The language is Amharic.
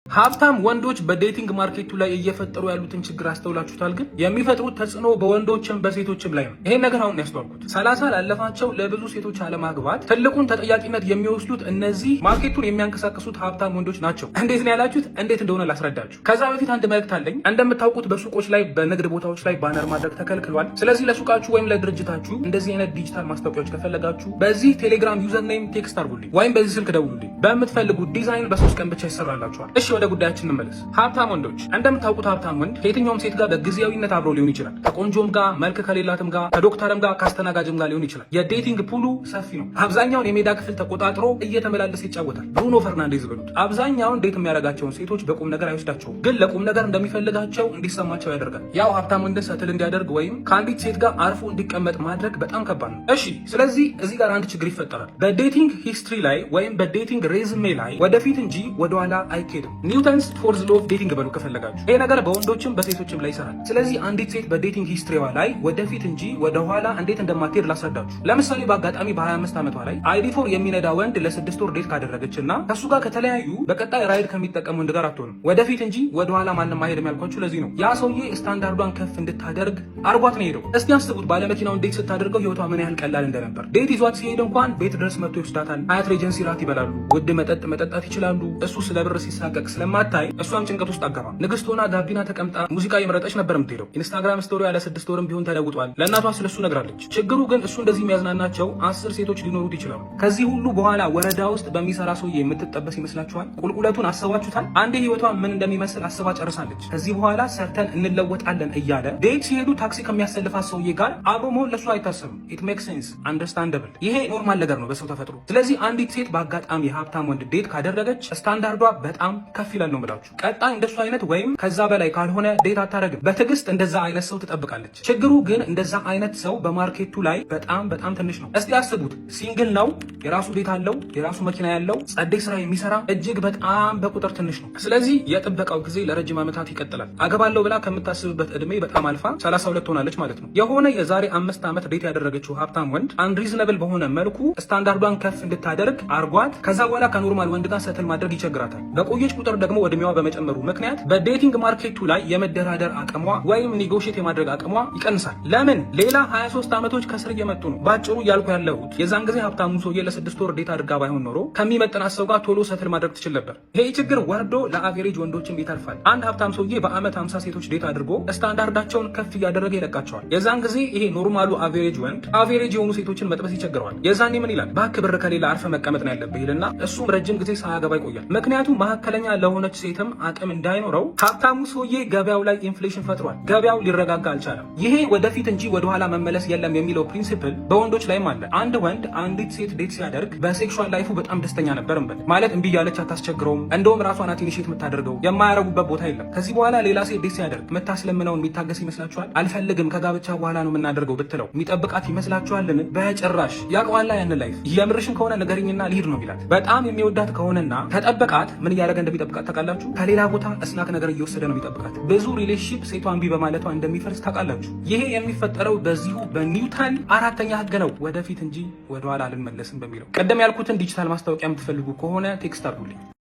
ሀብታም ወንዶች በዴቲንግ ማርኬቱ ላይ እየፈጠሩ ያሉትን ችግር አስተውላችሁታል? ግን የሚፈጥሩት ተጽዕኖ በወንዶችም በሴቶችም ላይ ነው። ይሄን ነገር አሁን ያስተዋልኩት 30 ላለፋቸው ለብዙ ሴቶች አለማግባት ትልቁን ተጠያቂነት የሚወስዱት እነዚህ ማርኬቱን የሚያንቀሳቅሱት ሀብታም ወንዶች ናቸው። እንዴት ነው ያላችሁት? እንዴት እንደሆነ ላስረዳችሁ። ከዛ በፊት አንድ መልእክት አለኝ። እንደምታውቁት በሱቆች ላይ በንግድ ቦታዎች ላይ ባነር ማድረግ ተከልክሏል። ስለዚህ ለሱቃችሁ ወይም ለድርጅታችሁ እንደዚህ አይነት ዲጂታል ማስታወቂያዎች ከፈለጋችሁ በዚህ ቴሌግራም ዩዘር ኔም ቴክስት አድርጉልኝ ወይም በዚህ ስልክ ደውሉልኝ። በምትፈልጉት ዲዛይን በ3 ቀን ብቻ ይሰራላችኋል። እሺ ወደ ጉዳያችን እንመለስ። ሀብታም ወንዶች እንደምታውቁት ሀብታም ወንድ ከየትኛውም ሴት ጋር በጊዜያዊነት አብሮ ሊሆን ይችላል። ከቆንጆም ጋር፣ መልክ ከሌላትም ጋር፣ ከዶክተርም ጋር፣ ከአስተናጋጅም ጋር ሊሆን ይችላል። የዴቲንግ ፑሉ ሰፊ ነው። አብዛኛውን የሜዳ ክፍል ተቆጣጥሮ እየተመላለሰ ይጫወታል። ብሩኖ ፈርናንዴዝ ብሉት። አብዛኛውን ዴት የሚያደርጋቸውን ሴቶች በቁም ነገር አይወስዳቸውም፣ ግን ለቁም ነገር እንደሚፈልጋቸው እንዲሰማቸው ያደርጋል። ያው ሀብታም ወንድ ሰትል እንዲያደርግ ወይም ከአንዲት ሴት ጋር አርፎ እንዲቀመጥ ማድረግ በጣም ከባድ ነው። እሺ፣ ስለዚህ እዚህ ጋር አንድ ችግር ይፈጠራል። በዴቲንግ ሂስትሪ ላይ ወይም በዴቲንግ ሬዝሜ ላይ ወደፊት እንጂ ወደኋላ አይኬድም። ኒውተንስ ፎርዝ ሎ ኦፍ ዴቲንግ በሉ ከፈለጋችሁ። ይሄ ነገር በወንዶችም በሴቶችም ላይ ይሰራል። ስለዚህ አንዲት ሴት በዴቲንግ ሂስትሪዋ ላይ ወደፊት እንጂ ወደኋላ እንዴት እንደማትሄድ ላስረዳችሁ። ለምሳሌ በአጋጣሚ በ25 ዓመቷ ላይ ID4 የሚነዳ ወንድ ለ6 ወር ዴት ካደረገች እና ከሱ ጋር ከተለያዩ በቀጣይ ራይድ ከሚጠቀሙ ወንድ ጋር አትሆንም። ወደፊት እንጂ ወደኋላ ማንም አይሄድም ያልኳችሁ ለዚህ ነው። ያ ሰውዬ ስታንዳርዷን ከፍ እንድታደርግ አርጓት ነው ሄደው። እስቲ አስቡት ባለመኪናውን ዴት ስታደርገው ህይወቷ ምን ያህል ቀላል እንደነበር። ዴት ይዟት ሲሄድ እንኳን ቤት ድረስ መጥቶ ይወስዳታል። ሀያት ሬጀንሲ ራት ይበላሉ። ውድ መጠጥ መጠጣት ይችላሉ። እሱ ስለ ብር ሲሳቀቅ ስለማታይ እሷም ጭንቀት ውስጥ አገባ። ንግስት ሆና ጋቢና ተቀምጣ ሙዚቃ የመረጠች ነበር የምትሄደው። ኢንስታግራም ስቶሪ ያለ 6 ወርም ቢሆን ተለውጧል። ለእናቷ ስለሱ ነግራለች። ችግሩ ግን እሱ እንደዚህ የሚያዝናናቸው 10 ሴቶች ሊኖሩት ይችላሉ። ከዚህ ሁሉ በኋላ ወረዳ ውስጥ በሚሰራ ሰውዬ የምትጠበስ ይመስላችኋል? ቁልቁለቱን አስባችሁታል? አንዴ ህይወቷ ምን እንደሚመስል አስባ ጨርሳለች። ከዚህ በኋላ ሰርተን እንለወጣለን እያለ ዴት ሲሄዱ ታክሲ ከሚያሰልፋት ሰውዬ ጋር አብሮ መሆን ለሱ አይታሰብም። ኢት ሜክ ሴንስ አንደርስታንደብል። ይሄ ኖርማል ነገር ነው በሰው ተፈጥሮ። ስለዚህ አንዲት ሴት በአጋጣሚ የሀብታም ወንድ ዴት ካደረገች ስታንዳርዷ በጣም ከፍ ይላል ነው የምላችሁ። ቀጣይ እንደሱ አይነት ወይም ከዛ በላይ ካልሆነ ዴት አታረግም። በትዕግስት እንደዛ አይነት ሰው ትጠብቃለች። ችግሩ ግን እንደዛ አይነት ሰው በማርኬቱ ላይ በጣም ትንሽ ነው። እስቲ አስቡት፣ ሲንግል ነው፣ የራሱ ቤት አለው፣ የራሱ መኪና ያለው፣ ጸዴ ስራ የሚሰራ እጅግ በጣም በቁጥር ትንሽ ነው። ስለዚህ የጥበቃው ጊዜ ለረጅም ዓመታት ይቀጥላል። አገባለሁ ብላ ከምታስብበት እድሜ በጣም አልፋ 32 ሆናለች ማለት ነው። የሆነ የዛሬ 5 ዓመት ዴት ያደረገችው ሀብታም ወንድ አንሪዝነብል በሆነ መልኩ ስታንዳርዷን ከፍ እንድታደርግ አርጓት ከዛ በኋላ ከኖርማል ወንድ ጋር ሰትል ማድረግ ይቸግራታል። በቆየች ቁጥር ደግሞ እድሜዋ በመጨመሩ ምክንያት በዴቲንግ ማርኬቱ ላይ የመደራደር አቅሟ ወይም ኔጎሽት የማድረግ አቅሟ ይቀንሳል። ለምን? ሌላ 23 ዓመቶች ከስር እየመጡ ነው። ባጭሩ እያልኩ ያለሁት የዛን ጊዜ ሀብታሙ ሰውዬ ለ6 ወር ዴት አድርጋ ባይሆን ኖሮ ከሚመጥናት ሰው ጋር ቶሎ ሰትል ማድረግ ትችል ነበር። ይሄ ችግር ወርዶ ለአቬሬጅ ወንዶችም ይተርፋል። አንድ ሀብታም ሰውዬ በአመት 50 ሴቶች ዴት አድርጎ ስታንዳርዳቸውን ከፍ እያደረገ ይለቃቸዋል። የዛን ጊዜ ይሄ ኖርማሉ አቬሬጅ ወንድ አቬሬጅ የሆኑ ሴቶችን መጥበስ ይቸግረዋል። የዛኔ ምን ይላል? እባክህ ብር ከሌላ አርፈ መቀመጥ ነው ያለብህ ይልና እሱም ረጅም ጊዜ ሳያገባ ይቆያል። ምክንያቱም መካከለኛ ለሆነች ሴትም አቅም እንዳይኖረው ሀብታሙ ሰውዬ ገበያው ላይ ኢንፍሌሽን ፈጥሯል። ገበያው ሊረጋጋ አልቻለም። ይሄ ወደፊት እንጂ ወደኋላ መመለስ የለም የሚለው ፕሪንሲፕል በወንዶች ላይም አለ። አንድ ወንድ አንዲት ሴት ዴት ሲያደርግ በሴክሹዋል ላይፉ በጣም ደስተኛ ነበር እንበል ማለት እምቢ ያለች አታስቸግረውም። እንደውም ራሷ ናት ኢኒሼት የምታደርገው። የማያረጉበት ቦታ የለም። ከዚህ በኋላ ሌላ ሴት ዴት ሲያደርግ የምታስለምነውን የሚታገስ ይመስላችኋል? አልፈልግም ከጋብቻ በኋላ ነው የምናደርገው ብትለው የሚጠብቃት ይመስላችኋልን? በጭራሽ። ያውቀዋላ ያንን ላይፍ። የምርሽን ከሆነ ንገሪኝና ልሂድ ነው የሚላት። በጣም የሚወዳት ከሆነና ከጠበቃት ምን እያደረገ እንደሚጠብቃት ታውቃላችሁ? ከሌላ ቦታ እስናክ ነገር እየወሰደ ነው የሚጠብቃት። ብዙ ሪሌሽንሺፕ ሴቷ እምቢ በማለቷ እንደሚፈርስ ታውቃላችሁ። ይሄ የሚፈጠረው በዚሁ በኒውተን 4ኛ ህግ ነው። ወደፊት እንጂ ወደኋላ አልመለስም በሚለው። ቀደም ያልኩትን ዲጂታል ማስታወቂያ የምትፈልጉ ከሆነ ቴክስት አድርጉልኝ።